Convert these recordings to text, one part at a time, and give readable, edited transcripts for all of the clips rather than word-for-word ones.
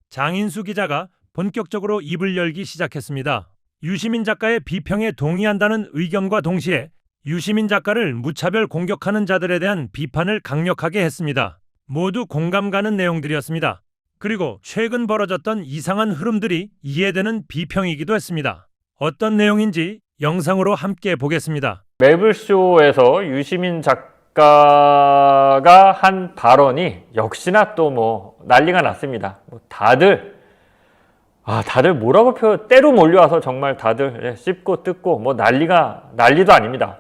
장인수 기자가 본격적으로 입을 열기 시작했습니다. 유시민 작가의 비평에 동의한다는 의견과 동시에 유시민 작가를 무차별 공격하는 자들에 대한 비판을 강력하게 했습니다. 모두 공감 가는 내용들이었습니다. 그리고 최근 벌어졌던 이상한 흐름들이 이해되는 비평이기도 했습니다. 어떤 내용인지 영상으로 함께 보겠습니다. 매블쇼에서 유시민 작가가 한 발언이 역시나 또 뭐 난리가 났습니다. 다들 뭐라고 때로 몰려와서 정말 다들 씹고 뜯고 뭐 난리도 아닙니다.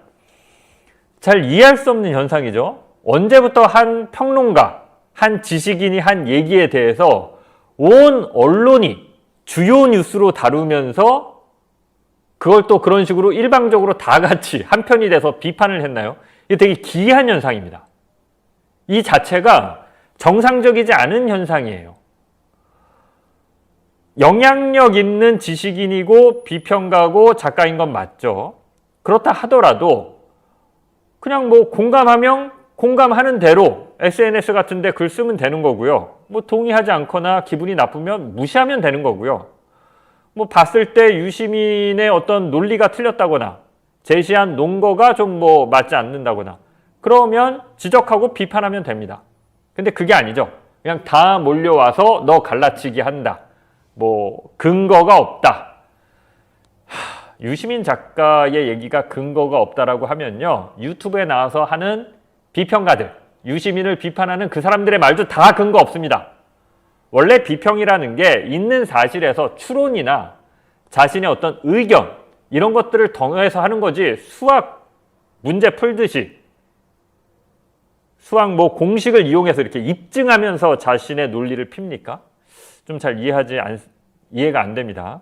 잘 이해할 수 없는 현상이죠. 언제부터 한 평론가, 한 지식인이 한 얘기에 대해서 온 언론이 주요 뉴스로 다루면서 그걸 또 그런 식으로 일방적으로 다 같이 한 편이 돼서 비판을 했나요? 이게 되게 기이한 현상입니다. 이 자체가 정상적이지 않은 현상이에요. 영향력 있는 지식인이고 비평가고 작가인 건 맞죠. 그렇다 하더라도 그냥 뭐 공감하면 공감하는 대로 SNS 같은 데 글 쓰면 되는 거고요. 뭐 동의하지 않거나 기분이 나쁘면 무시하면 되는 거고요. 뭐 봤을 때 유시민의 어떤 논리가 틀렸다거나 제시한 논거가 좀 뭐 맞지 않는다거나 그러면 지적하고 비판하면 됩니다. 근데 그게 아니죠. 그냥 다 몰려와서 너 갈라치기 한다. 뭐 근거가 없다. 유시민 작가의 얘기가 근거가 없다라고 하면요. 유튜브에 나와서 하는 비평가들, 유시민을 비판하는 그 사람들의 말도 다 근거 없습니다. 원래 비평이라는 게 있는 사실에서 추론이나 자신의 어떤 의견 이런 것들을 더해서 하는 거지 수학 문제 풀듯이 수학 뭐 공식을 이용해서 이렇게 입증하면서 자신의 논리를 핍니까? 좀 잘 이해가 안 됩니다.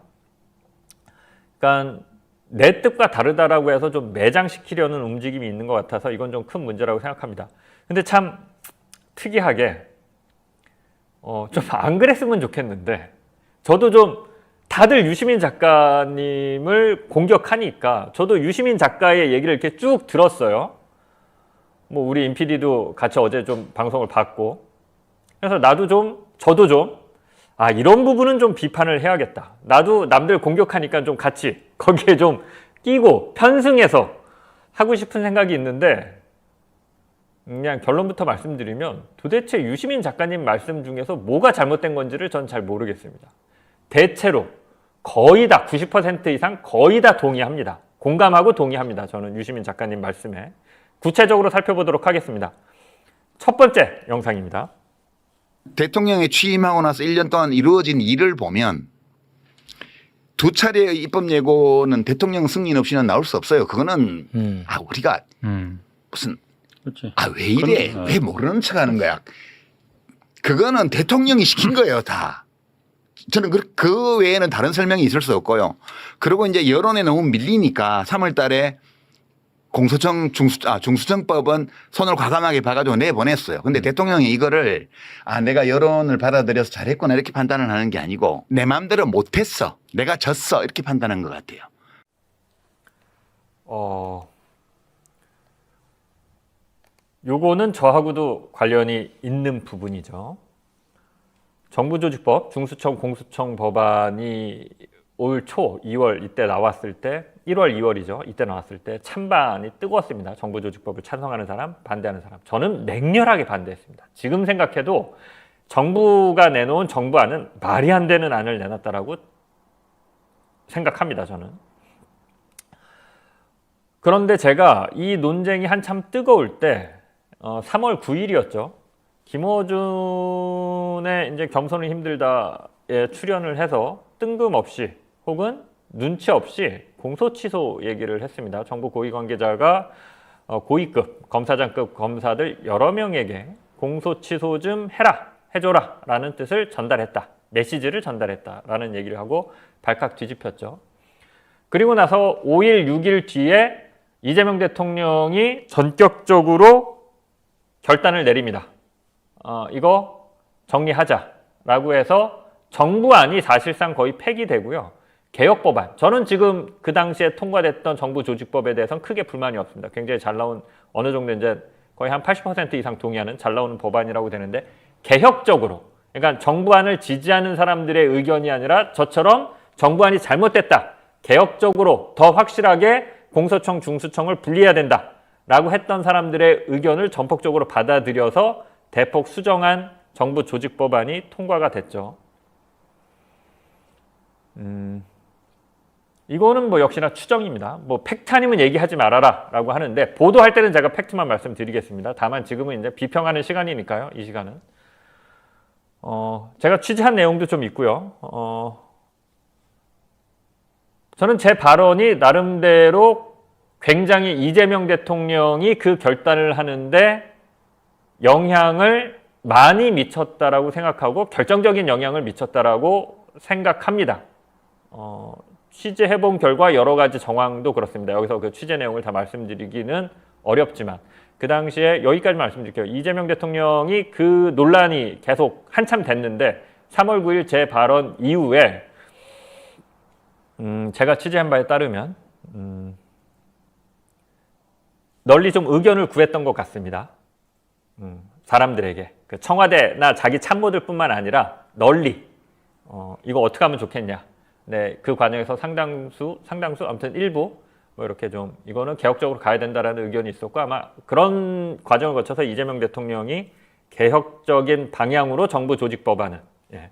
그러니까 내 뜻과 다르다라고 해서 좀 매장시키려는 움직임이 있는 것 같아서 이건 좀 큰 문제라고 생각합니다. 근데 참 특이하게 좀 안 그랬으면 좋겠는데 저도 좀 다들 유시민 작가님을 공격하니까 저도 유시민 작가의 얘기를 이렇게 쭉 들었어요. 뭐 우리 임PD도 같이 어제 좀 방송을 봤고 그래서 저도 좀 이런 부분은 좀 비판을 해야겠다. 나도 남들 공격하니까 좀 같이 거기에 좀 끼고 편승해서 하고 싶은 생각이 있는데 그냥 결론부터 말씀드리면 도대체 유시민 작가님 말씀 중에서 뭐가 잘못된 건지를 전 잘 모르겠습니다. 대체로 거의 다 90% 이상 거의 다 동의합니다. 공감하고 동의합니다. 저는 유시민 작가님 말씀에. 구체적으로 살펴보도록 하겠습니다. 첫 번째 영상입니다. 대통령에 취임하고 나서 1년 동안 이루어진 일을 보면 두 차례의 입법 예고는 대통령 승인 없이는 나올 수 없어요. 그거는 우리가 무슨 왜 이래? 왜 모르는 척하는 거야? 그거는 대통령이 시킨 거예요, 다. 저는 그 외에는 다른 설명이 있을 수 없고요. 그리고 이제 여론에 너무 밀리니까 3월 달에 공소청 중수청법은 손을 과감하게 봐가지고 내보냈어요. 근데 대통령이 이거를 내가 여론을 받아들여서 잘했구나 이렇게 판단을 하는 게 아니고 내 마음대로 못했어. 내가 졌어. 이렇게 판단한 것 같아요. 요거는 저하고도 관련이 있는 부분이죠. 정부조직법, 중수청, 공수청 법안이 올 초 2월 이때 나왔을 때 1월, 2월이죠. 이때 나왔을 때 찬반이 뜨거웠습니다. 정부조직법을 찬성하는 사람, 반대하는 사람. 저는 맹렬하게 반대했습니다. 지금 생각해도 정부가 내놓은 정부안은 말이 안 되는 안을 내놨다라고 생각합니다. 저는. 그런데 제가 이 논쟁이 한참 뜨거울 때 3월 9일이었죠. 김어준의 이제 겸손은 힘들다에 출연을 해서 뜬금없이 혹은 눈치 없이 공소 취소 얘기를 했습니다. 정부 고위 관계자가 고위급 검사장급 검사들 여러 명에게 공소 취소 좀 해줘라 라는 뜻을 전달했다. 메시지를 전달했다라는 얘기를 하고 발칵 뒤집혔죠. 그리고 나서 5일, 6일 뒤에 이재명 대통령이 전격적으로 결단을 내립니다. 이거 정리하자라고 해서 정부안이 사실상 거의 폐기되고요. 개혁법안, 저는 지금 그 당시에 통과됐던 정부조직법에 대해서는 크게 불만이 없습니다. 굉장히 잘 나온, 어느 정도 이제 거의 한 80% 이상 동의하는 잘 나오는 법안이라고 되는데 개혁적으로, 그러니까 정부안을 지지하는 사람들의 의견이 아니라 저처럼 정부안이 잘못됐다. 개혁적으로 더 확실하게 공소청, 중수청을 분리해야 된다라고 했던 사람들의 의견을 전폭적으로 받아들여서 대폭 수정한 정부 조직법안이 통과가 됐죠. 이거는 뭐 역시나 추정입니다. 뭐 팩트 아니면 얘기하지 말아라 라고 하는데 보도할 때는 제가 팩트만 말씀드리겠습니다. 다만 지금은 이제 비평하는 시간이니까요. 이 시간은. 제가 취재한 내용도 좀 있고요. 저는 제 발언이 나름대로 굉장히 이재명 대통령이 그 결단을 하는데 영향을 많이 미쳤다라고 생각하고 결정적인 영향을 미쳤다라고 생각합니다. 취재해본 결과 여러 가지 정황도 그렇습니다. 여기서 그 취재 내용을 다 말씀드리기는 어렵지만 그 당시에 여기까지 말씀드릴게요. 이재명 대통령이 그 논란이 계속 한참 됐는데 3월 9일 제 발언 이후에 제가 취재한 바에 따르면 널리 좀 의견을 구했던 것 같습니다. 사람들에게 그 청와대나 자기 참모들 뿐만 아니라 널리 이거 어떻게 하면 좋겠냐. 네, 그 과정에서 상당수 아무튼 일부 뭐 이렇게 좀 이거는 개혁적으로 가야 된다라는 의견이 있었고 아마 그런 과정을 거쳐서 이재명 대통령이 개혁적인 방향으로 정부 조직 법안을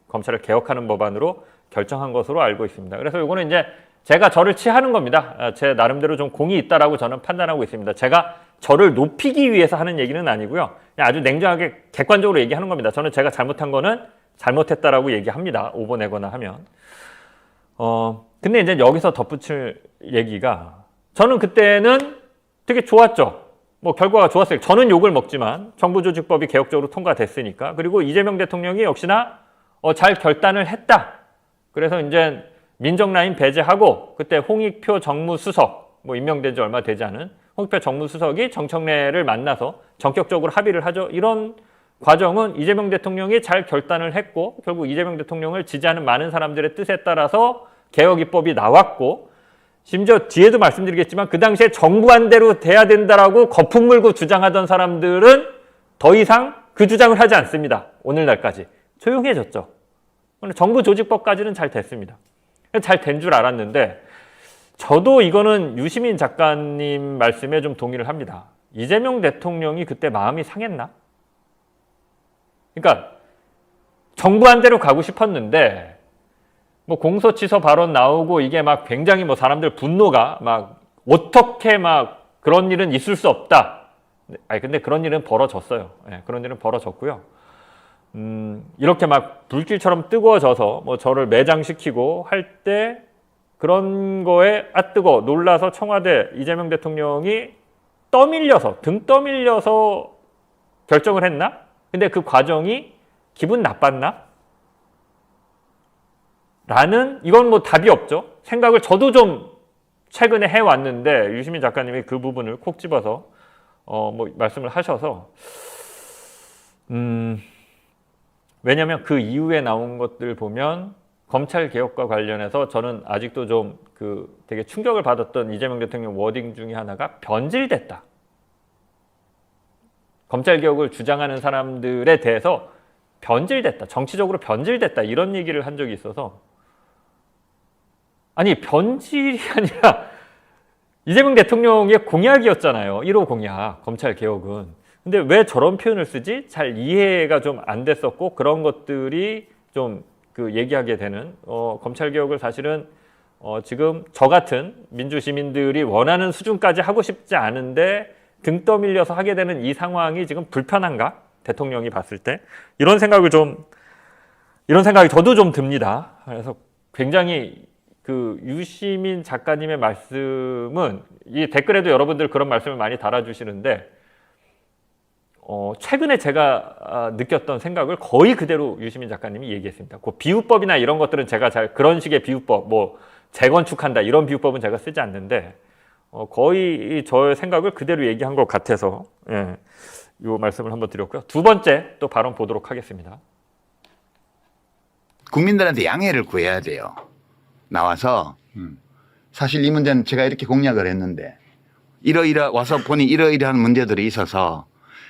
검찰을 개혁하는 법안으로 결정한 것으로 알고 있습니다. 그래서 이거는 이제 제가 저를 치하는 겁니다. 제 나름대로 좀 공이 있다라고 저는 판단하고 있습니다. 제가 저를 높이기 위해서 하는 얘기는 아니고요. 그냥 아주 냉정하게 객관적으로 얘기하는 겁니다. 저는 제가 잘못한 거는 잘못했다라고 얘기합니다. 오버내거나 하면. 근데 이제 여기서 덧붙일 얘기가 저는 그때는 되게 좋았죠. 뭐 결과가 좋았어요. 저는 욕을 먹지만 정부조직법이 개혁적으로 통과됐으니까. 그리고 이재명 대통령이 역시나 잘 결단을 했다. 그래서 이제 민정라인 배제하고 그때 홍익표 정무수석 뭐 임명된 지 얼마 되지 않은 홍익표 정무수석이 정청래를 만나서 전격적으로 합의를 하죠. 이런 과정은 이재명 대통령이 잘 결단을 했고 결국 이재명 대통령을 지지하는 많은 사람들의 뜻에 따라서 개혁 입법이 나왔고 심지어 뒤에도 말씀드리겠지만 그 당시에 정부안대로 돼야 된다라고 거품 물고 주장하던 사람들은 더 이상 그 주장을 하지 않습니다. 오늘날까지 조용해졌죠. 정부 조직법까지는 잘 됐습니다. 잘 된 줄 알았는데 저도 이거는 유시민 작가님 말씀에 좀 동의를 합니다. 이재명 대통령이 그때 마음이 상했나? 그러니까 정부안대로 가고 싶었는데 뭐 공소취소 발언 나오고 이게 막 굉장히 뭐 사람들 분노가 막 어떻게 막 그런 일은 있을 수 없다. 아니 근데 그런 일은 벌어졌어요. 그런 일은 벌어졌고요. 이렇게 막 불길처럼 뜨거워져서 뭐 저를 매장시키고 할 때 그런 거에 뜨거 놀라서 청와대 이재명 대통령이 등 떠밀려서 결정을 했나? 근데 그 과정이 기분 나빴나? 라는 이건 뭐 답이 없죠. 생각을 저도 좀 최근에 해왔는데 유시민 작가님이 그 부분을 콕 집어서 뭐 말씀을 하셔서 왜냐하면 그 이후에 나온 것들 보면 검찰 개혁과 관련해서 저는 아직도 좀 되게 충격을 받았던 이재명 대통령 워딩 중에 하나가 변질됐다. 검찰 개혁을 주장하는 사람들에 대해서 변질됐다. 정치적으로 변질됐다. 이런 얘기를 한 적이 있어서 아니 변질이 아니라 이재명 대통령의 공약이었잖아요. 1호 공약 검찰 개혁은. 근데 왜 저런 표현을 쓰지? 잘 이해가 좀 안 됐었고 그런 것들이 좀 얘기하게 되는 검찰 개혁을 사실은 지금 저 같은 민주 시민들이 원하는 수준까지 하고 싶지 않은데 등 떠밀려서 하게 되는 이 상황이 지금 불편한가? 대통령이 봤을 때 이런 생각이 저도 좀 듭니다. 그래서 굉장히 유시민 작가님의 말씀은 이 댓글에도 여러분들 그런 말씀을 많이 달아주시는데 최근에 제가 느꼈던 생각을 거의 그대로 유시민 작가님이 얘기했습니다. 그 비유법이나 이런 것들은 제가 잘 그런 식의 비유법, 뭐 재건축한다 이런 비유법은 제가 쓰지 않는데 거의 저의 생각을 그대로 얘기한 것 같아서 이 말씀을 한번 드렸고요. 두 번째 또 발언 보도록 하겠습니다. 국민들한테 양해를 구해야 돼요. 나와서 사실 이 문제는 제가 이렇게 공약을 했는데 와서 보니 이러이러한 문제들이 있어서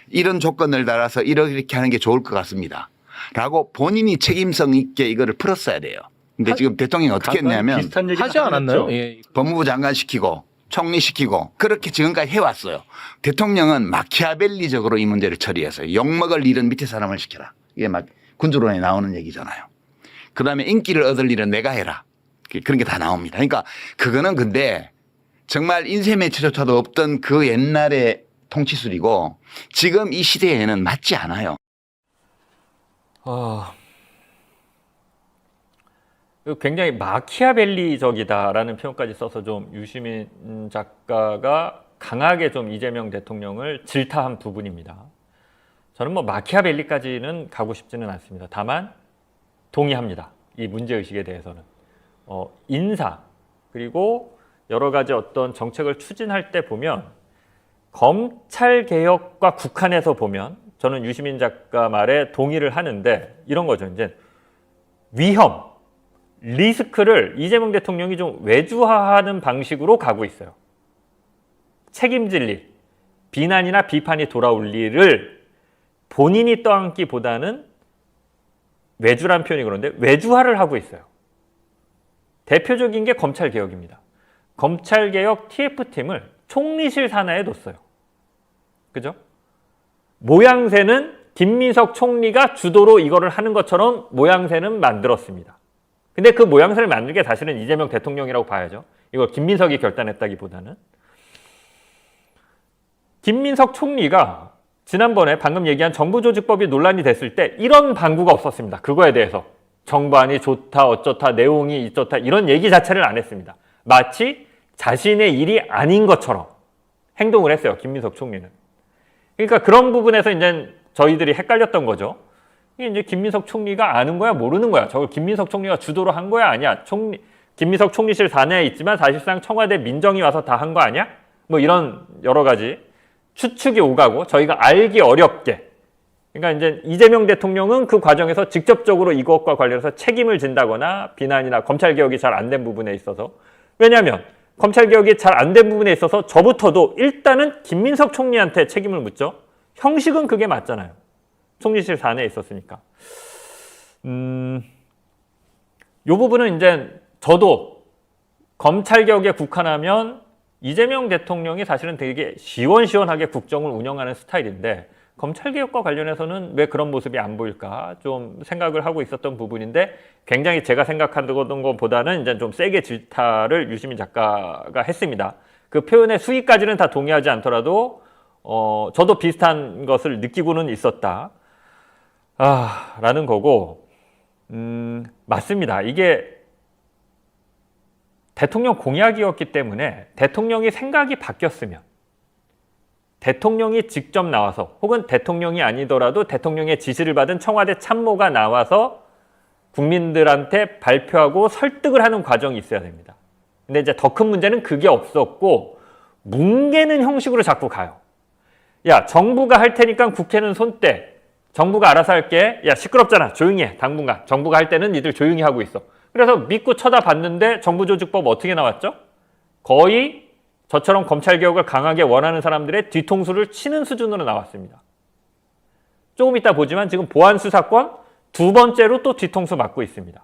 이런 조건을 달아서 이렇게 하는 게 좋을 것 같습니다. 라고 본인이 책임성 있게 이거를 풀었어야 돼요. 근데 지금 대통령이 어떻게 했냐면 비슷한 얘기 하지 않았나요? 예. 법무부 장관 시키고 총리 시키고 그렇게 지금까지 해왔어요. 대통령은 마키아벨리적으로 이 문제를 처리했어요. 욕먹을 일은 밑에 사람을 시켜라. 이게 막 군주론에 나오는 얘기잖아요. 그다음에 인기를 얻을 일은 내가 해라. 그런 게 다 나옵니다. 그러니까 그거는 근데 정말 인쇄 매체조차도 없던 그 옛날의 통치술이고 지금 이 시대에는 맞지 않아요. 굉장히 마키아벨리적이다라는 표현까지 써서 좀 유시민 작가가 강하게 좀 이재명 대통령을 질타한 부분입니다. 저는 뭐 마키아벨리까지는 가고 싶지는 않습니다. 다만 동의합니다. 이 문제의식에 대해서는. 인사 그리고 여러 가지 어떤 정책을 추진할 때 보면 검찰개혁과 국한해서 보면 저는 유시민 작가 말에 동의를 하는데 이런 거죠. 이제 위험, 리스크를 이재명 대통령이 좀 외주화하는 방식으로 가고 있어요. 책임질 일, 비난이나 비판이 돌아올 일을 본인이 떠안기보다는 외주란 표현이 그런데 외주화를 하고 있어요. 대표적인 게 검찰개혁입니다. 검찰개혁 TF팀을 총리실 산하에 뒀어요. 그죠? 모양새는 김민석 총리가 주도로 이거를 하는 것처럼 모양새는 만들었습니다. 근데 그 모양새를 만든 게 사실은 이재명 대통령이라고 봐야죠. 이걸 김민석이 결단했다기보다는. 김민석 총리가 지난번에 방금 얘기한 정부조직법이 논란이 됐을 때 이런 방구가 없었습니다. 그거에 대해서. 정부안이 좋다, 어쩌다, 내용이 이렇다 이런 얘기 자체를 안 했습니다. 마치 자신의 일이 아닌 것처럼 행동을 했어요. 김민석 총리는. 그러니까 그런 부분에서 이제 저희들이 헷갈렸던 거죠. 이게 이제 김민석 총리가 아는 거야, 모르는 거야. 저걸 김민석 총리가 주도로 한 거야, 아니야? 김민석 총리실 산하에 있지만 사실상 청와대 민정이 와서 다 한 거 아니야? 뭐 이런 여러 가지 추측이 오가고 저희가 알기 어렵게. 그러니까 이제 이재명 대통령은 그 과정에서 직접적으로 이것과 관련해서 책임을 진다거나 비난이나 검찰개혁이 잘 안 된 부분에 있어서. 왜냐하면 검찰개혁이 잘 안 된 부분에 있어서 저부터도 일단은 김민석 총리한테 책임을 묻죠. 형식은 그게 맞잖아요. 총리실 산하에 있었으니까. 요 부분은 이제 저도 검찰개혁에 국한하면 이재명 대통령이 사실은 되게 시원시원하게 국정을 운영하는 스타일인데 검찰개혁과 관련해서는 왜 그런 모습이 안 보일까 좀 생각을 하고 있었던 부분인데 굉장히 제가 생각하던 것보다는 이제 좀 세게 질타를 유시민 작가가 했습니다. 그 표현의 수위까지는 다 동의하지 않더라도 저도 비슷한 것을 느끼고는 있었다. 라는 거고 맞습니다. 이게 대통령 공약이었기 때문에 대통령이 생각이 바뀌었으면 대통령이 직접 나와서 혹은 대통령이 아니더라도 대통령의 지시를 받은 청와대 참모가 나와서 국민들한테 발표하고 설득을 하는 과정이 있어야 됩니다. 근데 이제 더 큰 문제는 그게 없었고 뭉개는 형식으로 자꾸 가요. 야, 정부가 할 테니까 국회는 손떼. 정부가 알아서 할게. 야, 시끄럽잖아. 조용히 해. 당분간. 정부가 할 때는 니들 조용히 하고 있어. 그래서 믿고 쳐다봤는데 정부조직법 어떻게 나왔죠? 거의 저처럼 검찰개혁을 강하게 원하는 사람들의 뒤통수를 치는 수준으로 나왔습니다. 조금 이따 보지만 지금 보안수사권 두 번째로 또 뒤통수 맞고 있습니다.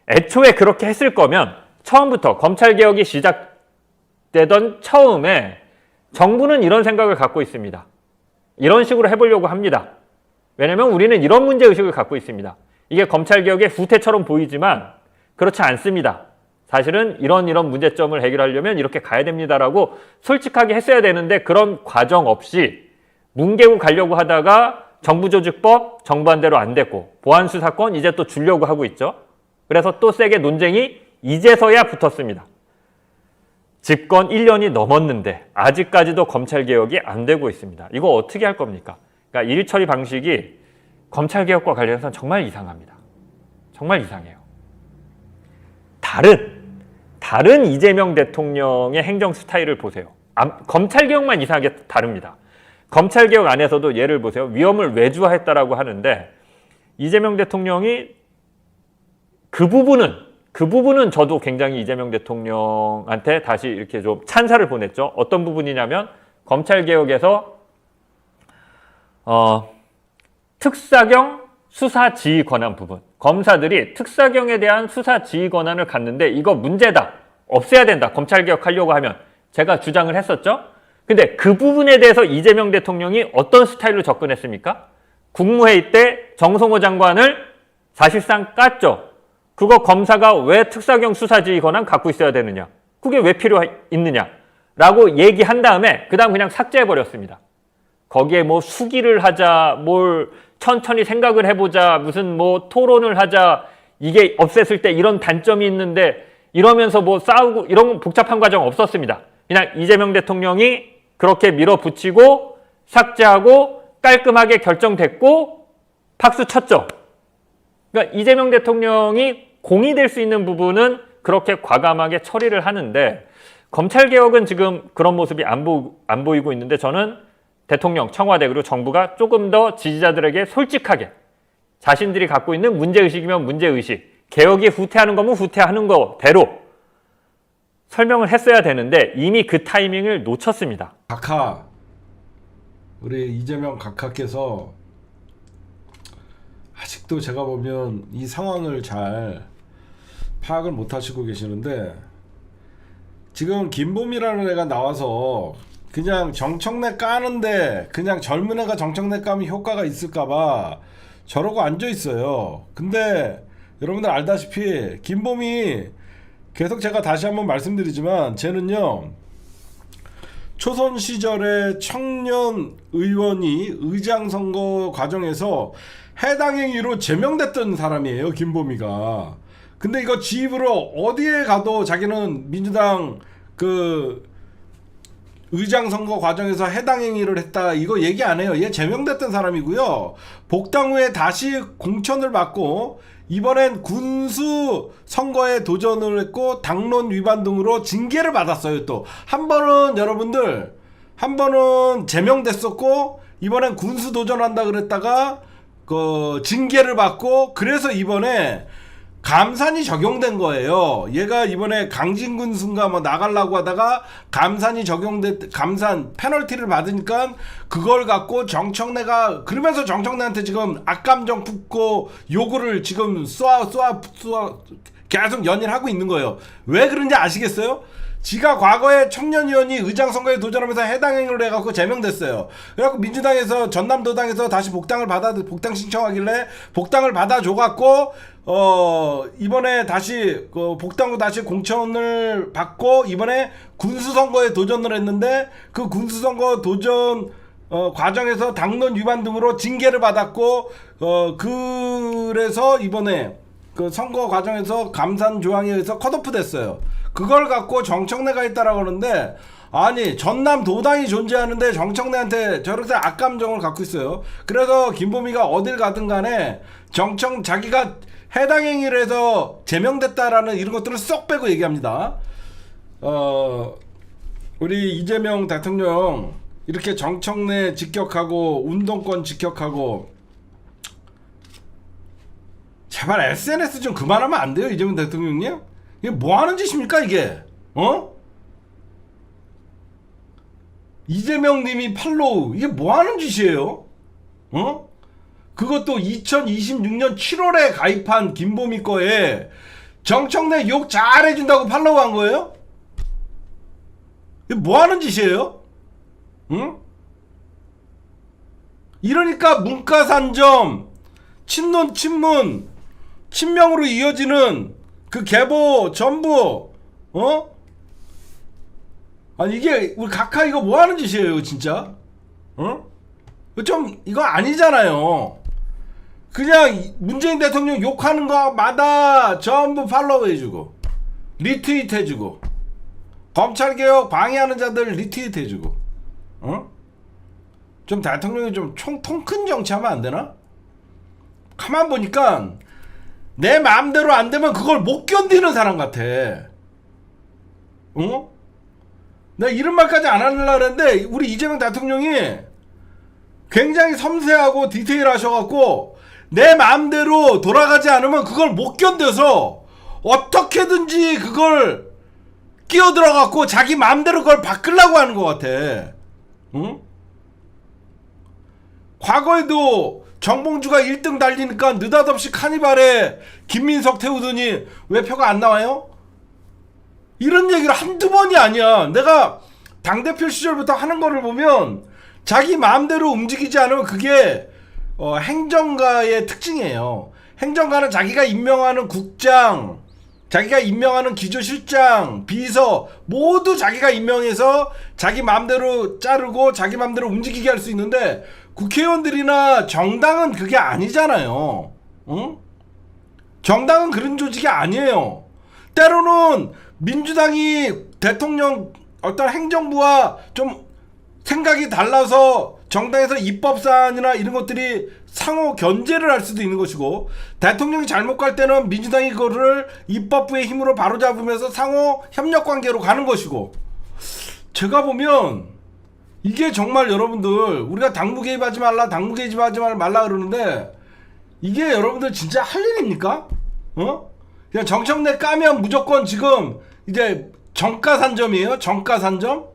애초에 그렇게 했을 거면 처음부터 검찰개혁이 시작되던 처음에 정부는 이런 생각을 갖고 있습니다. 이런 식으로 해보려고 합니다. 왜냐하면 우리는 이런 문제의식을 갖고 있습니다. 이게 검찰개혁의 후퇴처럼 보이지만 그렇지 않습니다. 사실은 이런 문제점을 해결하려면 이렇게 가야 됩니다라고 솔직하게 했어야 되는데 그런 과정 없이 뭉개고 가려고 하다가 정부조직법 정반대로 안 됐고 보안수사권 이제 또 주려고 하고 있죠. 그래서 또 세게 논쟁이 이제서야 붙었습니다. 집권 1년이 넘었는데 아직까지도 검찰개혁이 안 되고 있습니다. 이거 어떻게 할 겁니까? 그러니까 일처리 방식이 검찰개혁과 관련해서는 정말 이상합니다. 정말 이상해요. 다른 이재명 대통령의 행정 스타일을 보세요. 검찰개혁만 이상하게 다릅니다. 검찰개혁 안에서도 예를 보세요. 위험을 외주화했다라고 하는데 이재명 대통령이 그 부분은 저도 굉장히 이재명 대통령한테 다시 이렇게 좀 찬사를 보냈죠. 어떤 부분이냐면 검찰개혁에서 특사경 수사 지휘 권한 부분. 검사들이 특사경에 대한 수사 지휘 권한을 갖는데 이거 문제다. 없애야 된다. 검찰개혁하려고 하면. 제가 주장을 했었죠. 근데 그 부분에 대해서 이재명 대통령이 어떤 스타일로 접근했습니까? 국무회의 때 정성호 장관을 사실상 깠죠. 그거 검사가 왜 특사경 수사 지휘 권한 갖고 있어야 되느냐? 그게 왜 필요 있느냐? 라고 얘기한 다음에 그 다음 그냥 삭제해버렸습니다. 거기에 뭐 수기를 하자, 뭘 천천히 생각을 해보자, 무슨 뭐 토론을 하자, 이게 없앴을 때 이런 단점이 있는데 이러면서 뭐 싸우고 이런 복잡한 과정 없었습니다. 그냥 이재명 대통령이 그렇게 밀어붙이고 삭제하고 깔끔하게 결정됐고 박수 쳤죠. 그러니까 이재명 대통령이 공이 될 수 있는 부분은 그렇게 과감하게 처리를 하는데 검찰개혁은 지금 그런 모습이 안 보이고 있는데 저는 대통령, 청와대 그리고 정부가 조금 더 지지자들에게 솔직하게 자신들이 갖고 있는 문제의식이면 문제의식, 개혁이 후퇴하는 거면 후퇴하는 거대로 설명을 했어야 되는데 이미 그 타이밍을 놓쳤습니다. 각하, 우리 이재명 각하께서 아직도 제가 보면 이 상황을 잘 파악을 못 하시고 계시는데 지금 김봄이라는 애가 나와서 그냥 정청래 까는데 그냥 젊은 애가 정청래 까면 효과가 있을까봐 저러고 앉아있어요. 근데 여러분들 알다시피 김봄이 계속 제가 다시 한번 말씀드리지만 쟤는요 초선 시절에 청년 의원이 의장 선거 과정에서 해당 행위로 제명됐던 사람이에요, 김보미가. 근데 이거 지입으로 어디에 가도 자기는 민주당 그 의장 선거 과정에서 해당 행위를 했다 이거 얘기 안 해요. 얘 제명됐던 사람이고요. 복당 후에 다시 공천을 받고 이번엔 군수 선거에 도전을 했고 당론 위반 등으로 징계를 받았어요. 또 한 번은 여러분들 한 번은 제명됐었고 이번엔 군수 도전한다 그랬다가 그 징계를 받고 그래서 이번에 감산이 적용된 거예요. 얘가 이번에 강진군수인가 뭐 나가려고 하다가 감산이 감산 페널티를 받으니까 그걸 갖고 정청래가 그러면서 정청래한테 지금 악감정 품고 요구를 지금 쏘아 계속 연일하고 있는 거예요. 왜 그런지 아시겠어요? 지가 과거에 청년위원이 의장 선거에 도전하면서 해당 행위를 해갖고 제명됐어요. 그래갖고 민주당에서 전남도당에서 다시 복당 신청하길래 복당을 받아줘갖고 이번에 다시 복당 후 다시 공천을 받고 이번에 군수 선거에 도전을 했는데 그 군수 선거 도전 과정에서 당론 위반 등으로 징계를 받았고 그래서 이번에 그 선거 과정에서 감산 조항에 의해서 컷오프 됐어요. 그걸 갖고 정청래가 했다라고 하는데 아니 전남 도당이 존재하는데 정청래한테 저렇게 악감정을 갖고 있어요. 그래서 김보미가 어딜 가든 간에 자기가 해당 행위를 해서 제명됐다라는 이런 것들을 쏙 빼고 얘기합니다. 우리 이재명 대통령 이렇게 정청래 직격하고 운동권 직격하고 제발 SNS 좀 그만하면 안 돼요, 이재명 대통령님? 이게 뭐 하는 짓입니까, 이게? 이재명 님이 팔로우, 이게 뭐 하는 짓이에요? 그것도 2026년 7월에 가입한 김보미 거에 정청래 욕 잘해준다고 팔로우 한 거예요? 이게 뭐 하는 짓이에요? 이러니까 문과산점, 친논, 친문, 친명으로 이어지는 그 계보 전부 아니 이게 우리 각하 이거 뭐 하는 짓이에요 진짜? 좀 이거 아니잖아요. 그냥 문재인 대통령 욕하는 거마다 전부 팔로우 해주고 리트윗 해주고 검찰개혁 방해하는 자들 리트윗 해주고 좀 대통령이 좀 통 큰 정치하면 안 되나? 가만 보니까 내 마음대로 안 되면 그걸 못 견디는 사람 같아. 내가 이런 말까지 안 하려고 했는데 우리 이재명 대통령이 굉장히 섬세하고 디테일하셔갖고 내 마음대로 돌아가지 않으면 그걸 못 견뎌서 어떻게든지 그걸 끼어들어갖고 자기 마음대로 그걸 바꾸려고 하는 것 같아. 과거에도 정봉주가 1등 달리니까 느닷없이 카니발에 김민석 태우더니 왜 표가 안 나와요? 이런 얘기를 한두 번이 아니야. 내가 당대표 시절부터 하는 거를 보면 자기 마음대로 움직이지 않으면 그게 행정가의 특징이에요. 행정가는 자기가 임명하는 국장, 자기가 임명하는 기조실장, 비서 모두 자기가 임명해서 자기 마음대로 자르고 자기 마음대로 움직이게 할 수 있는데 국회의원들이나 정당은 그게 아니잖아요. 응? 정당은 그런 조직이 아니에요. 때로는 민주당이 대통령 어떤 행정부와 좀 생각이 달라서 정당에서 입법사안이나 이런 것들이 상호 견제를 할 수도 있는 것이고, 대통령이 잘못 갈 때는 민주당이 그거를 입법부의 힘으로 바로잡으면서 상호 협력관계로 가는 것이고, 제가 보면 이게 정말 여러분들 우리가 당무 개입하지 말라 그러는데 이게 여러분들 진짜 할 일입니까? 그냥 정청래 까면 무조건 지금 이제 정가산점이에요. 정가산점?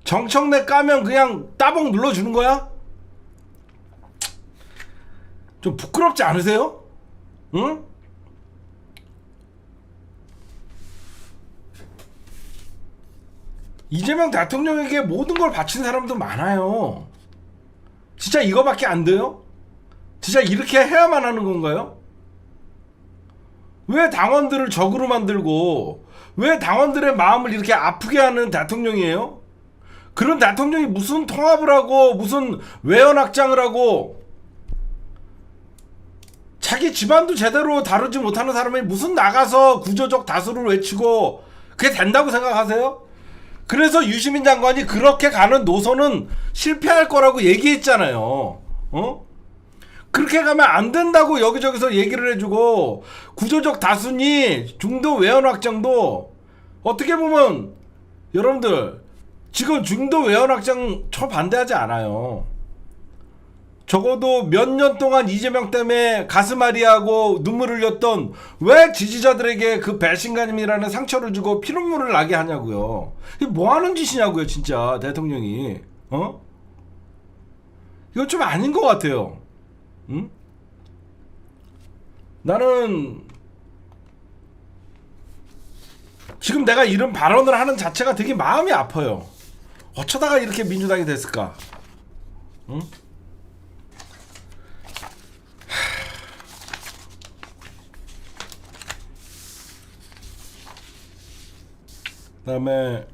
정청래 까면 그냥 따봉 눌러주는 거야? 좀 부끄럽지 않으세요? 응? 이재명 대통령에게 모든 걸 바친 사람도 많아요. 진짜 이거밖에 안 돼요? 진짜 이렇게 해야만 하는 건가요? 왜 당원들을 적으로 만들고 왜 당원들의 마음을 이렇게 아프게 하는 대통령이에요? 그런 대통령이 무슨 통합을 하고 무슨 외연확장을 하고 자기 집안도 제대로 다루지 못하는 사람이 무슨 나가서 구조적 다수를 외치고 그게 된다고 생각하세요? 그래서 유시민 장관이 그렇게 가는 노선은 실패할 거라고 얘기했잖아요. 그렇게 가면 안 된다고 여기저기서 얘기를 해주고, 구조적 다수니 중도 외연 확장도 어떻게 보면 여러분들 지금 중도 외연 확장 반대하지 않아요. 적어도 몇 년 동안 이재명 때문에 가슴앓이하고 눈물을 흘렸던 왜 지지자들에게 그 배신감이라는 상처를 주고 피눈물을 나게 하냐고요. 이게 뭐 하는 짓이냐고요, 진짜 대통령이. 이건 좀 아닌 것 같아요. 응? 나는 지금 내가 이런 발언을 하는 자체가 되게 마음이 아파요. 어쩌다가 이렇게 민주당이 됐을까? 응? 그다음에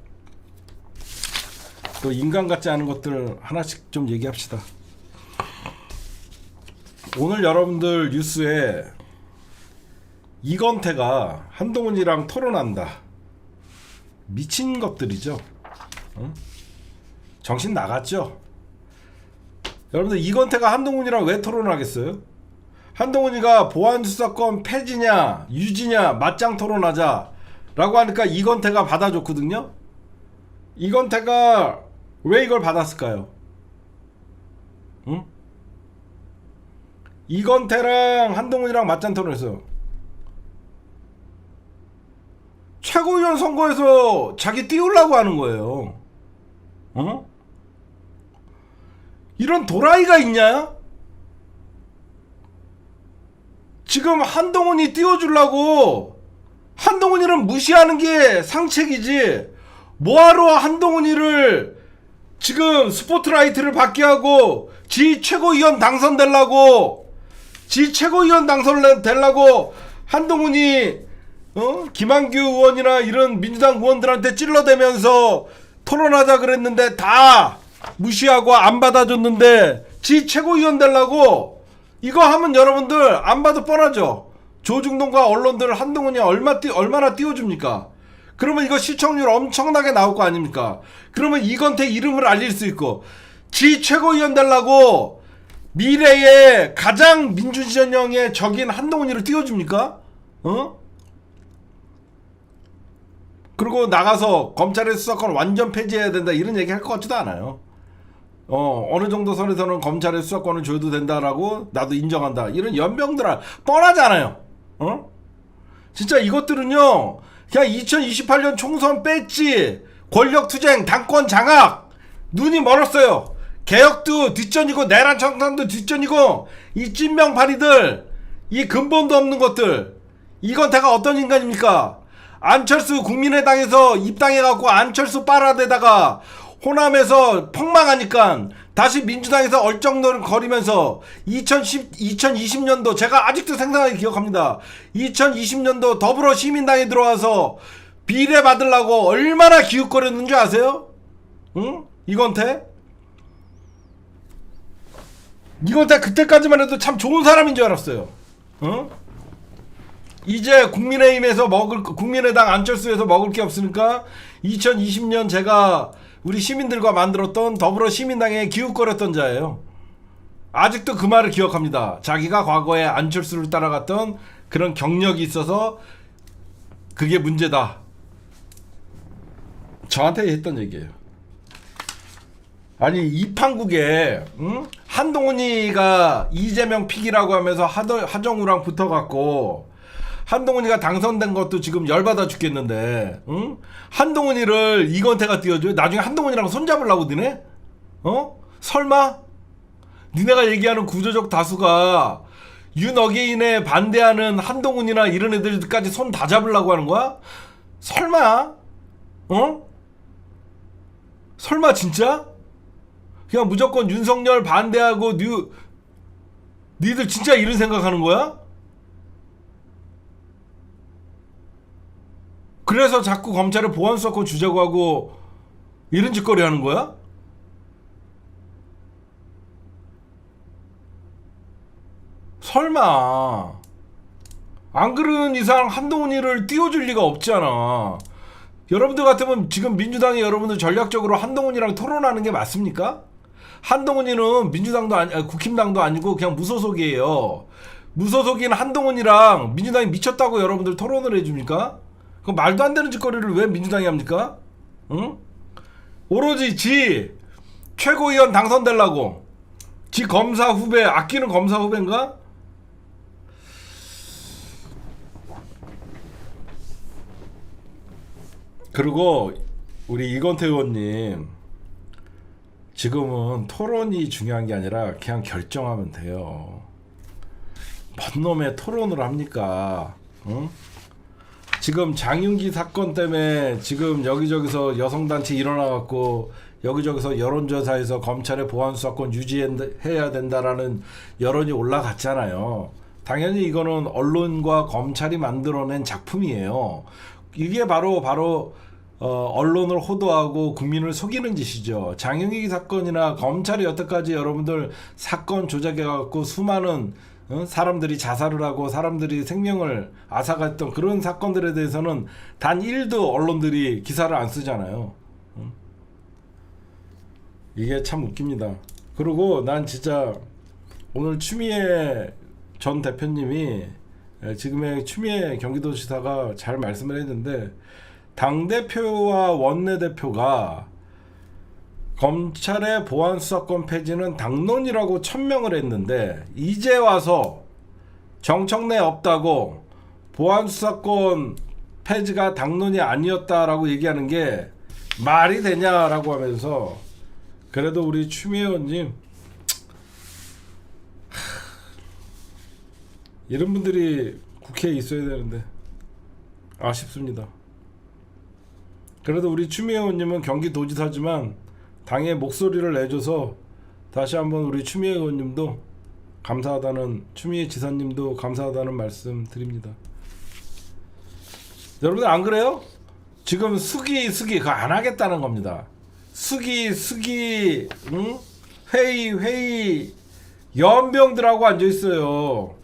또 인간 같지 않은 것들 하나씩 좀 얘기합시다. 오늘 여러분들 뉴스에 이건태가 한동훈이랑 토론한다. 미친 것들이죠. 정신 나갔죠. 여러분들 이건태가 한동훈이랑 왜 토론을 하겠어요? 한동훈이가 보안수사권 폐지냐 유지냐 맞짱 토론하자 라고 하니까 이건태가 받아줬거든요. 이건태가 왜 이걸 받았을까요? 응? 이건태랑 한동훈이랑 맞짱 토론했어요. 최고위원 선거에서 자기 띄우려고 하는 거예요. 이런 도라이가 있냐? 지금 한동훈이 띄워주려고 한동훈이를 무시하는 게 상책이지, 뭐하러 한동훈이를 지금 스포트라이트를 받게 하고 지 최고위원 당선되려고 한동훈이 김한규 의원이나 이런 민주당 의원들한테 찔러대면서 토론하자 그랬는데 다 무시하고 안 받아줬는데 지 최고위원 되려고 이거 하면 여러분들 안 봐도 뻔하죠. 조중동과 언론들을 한동훈이 얼마나 띄워줍니까? 그러면 이거 시청률 엄청나게 나올 거 아닙니까? 그러면 이건태 이름을 알릴 수 있고, 지 최고위원 되려고 미래의 가장 민주진영의 적인 한동훈이를 띄워줍니까? 그리고 나가서 검찰의 수사권 완전 폐지해야 된다 이런 얘기 할 것 같지도 않아요. 어느 정도 선에서는 검찰의 수사권을 줘도 된다라고 나도 인정한다 이런 연병들아 뻔하잖아요. 진짜 이것들은요 그냥 2028년 총선 뺐지 권력투쟁 당권 장악 눈이 멀었어요. 개혁도 뒷전이고 내란 청산도 뒷전이고 이 찐명파리들 이 근본도 없는 것들 이건태가 어떤 인간입니까? 안철수 국민의당에서 입당해갖고 안철수 빨아대다가 호남에서 폭망하니까 다시 민주당에서 얼쩡거리면서 2020년도 제가 아직도 생생하게 기억합니다. 2020년도 더불어 시민당에 들어와서 비례 받으려고 얼마나 기웃거렸는 줄 아세요? 응? 이건태 그때까지만 해도 참 좋은 사람인 줄 알았어요. 응? 이제 국민의당 안철수에서 먹을 게 없으니까 2020년 제가 우리 시민들과 만들었던 더불어 시민당에 기웃거렸던 자예요. 아직도 그 말을 기억합니다. 자기가 과거에 안철수를 따라갔던 그런 경력이 있어서 그게 문제다. 저한테 했던 얘기예요. 아니 이 판국에 응? 한동훈이가 이재명 픽이라고 하면서 하정우랑 붙어갖고 한동훈이가 당선된 것도 지금 열받아 죽겠는데 응? 한동훈이를 이건태가 띄워줘요? 나중에 한동훈이랑 손잡으려고 드네? 설마? 니네가 얘기하는 구조적 다수가 윤어게인에 반대하는 한동훈이나 이런 애들까지 손 다 잡으려고 하는 거야? 설마? 설마 진짜? 그냥 무조건 윤석열 반대하고 니들 진짜 이런 생각하는 거야? 그래서 자꾸 검찰에 보안수사권 주자고 하고 이런 짓거리 하는 거야? 설마 안 그런 이상 한동훈이를 띄워줄 리가 없잖아. 여러분들 같으면 지금 민주당이 여러분들 전략적으로 한동훈이랑 토론하는 게 맞습니까? 한동훈이는 민주당도 국힘당도 아니고 그냥 무소속이에요. 무소속인 한동훈이랑 민주당이 미쳤다고 여러분들 토론을 해줍니까? 그 말도 안 되는 짓거리를 왜 민주당이 합니까? 응? 오로지 지 최고위원 당선되려고 지 검사 후배 아끼는 검사 후배인가? 그리고 우리 이건태 의원님 지금은 토론이 중요한 게 아니라 그냥 결정하면 돼요. 뭔 놈의 토론을 합니까? 응? 지금 장윤기 사건 때문에 지금 여기저기서 여성단체 일어나갖고 여기저기서 여론조사에서 검찰의 보안수사권 유지해야 된다라는 여론이 올라갔잖아요. 당연히 이거는 언론과 검찰이 만들어낸 작품이에요. 이게 바로 언론을 호도하고 국민을 속이는 짓이죠. 장윤기 사건이나 검찰이 여태까지 여러분들 사건 조작해갖고 수많은 사람들이 자살을 하고 사람들이 생명을 앗아갔던 그런 사건들에 대해서는 단 1도 언론들이 기사를 안 쓰잖아요. 이게 참 웃깁니다. 그리고 난 진짜 오늘 추미애 전 대표님이 지금의 추미애 경기도지사가 잘 말씀을 했는데 당대표와 원내대표가 검찰의 보안수사권 폐지는 당론이라고 천명을 했는데 이제 와서 정청래 없다고 보안수사권 폐지가 당론이 아니었다라고 얘기하는 게 말이 되냐라고 하면서 그래도 우리 추미애 의원님 이런 분들이 국회에 있어야 되는데 아쉽습니다. 그래도 우리 추미애 의원님은 경기도지사지만 당의 목소리를 내줘서 다시 한번 우리 추미애 의원님도 감사하다는 추미애 지사님도 감사하다는 말씀 드립니다. 여러분들 안 그래요? 지금 수기 그거 안 하겠다는 겁니다. 수기 응? 회의 연병들하고 앉아 있어요.